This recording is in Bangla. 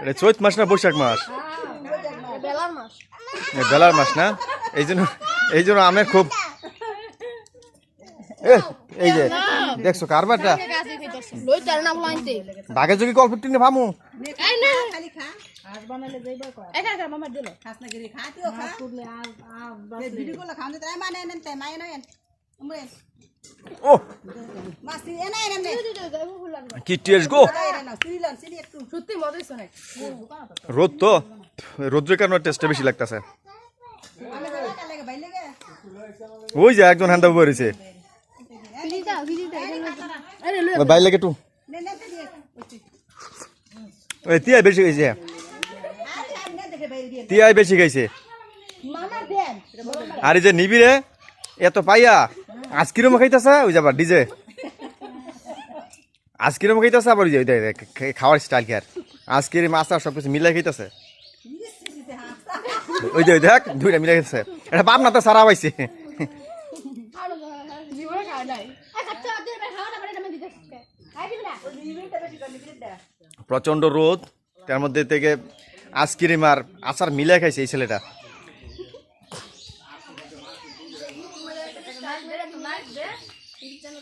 এটা চৈত মাস না বৈশাখ মাস? বেলার মাস না, এই জন্য আমের খুব এই যে দেখছো কারবারটা বাঘের যোগী কল ফিফটিনে ভামু ও কি টেস্ট গো, রোদ তো রোদ্রের কারণে টেস্টটা বেশি লাগতেছে। ওই যে একজন হ্যান্ডা বেরিয়েছে বাইরে লাগে একটু তিয়াই বেশি গেছে, তিয়াই বেশি গেছে। আর এই যে নিবিড়ে এত পাইয়া আজকিরম খাইতেছে, ওই যাবার ডিজে আজকিরম খাইতেছে, আবার খাওয়ার স্টাইল কি আর আজকের মাছ আর সবকিছু মিলাই খাইতেছে। ওই যে দেখ দুইটা মিলাই খাইতেছে, এটা বাপ না তো সারা পাইছে। প্রচন্ড রোদ, তার মধ্যে থেকে আইসক্রিম আর আচার মিলাই খাইছে এই ছেলেটা।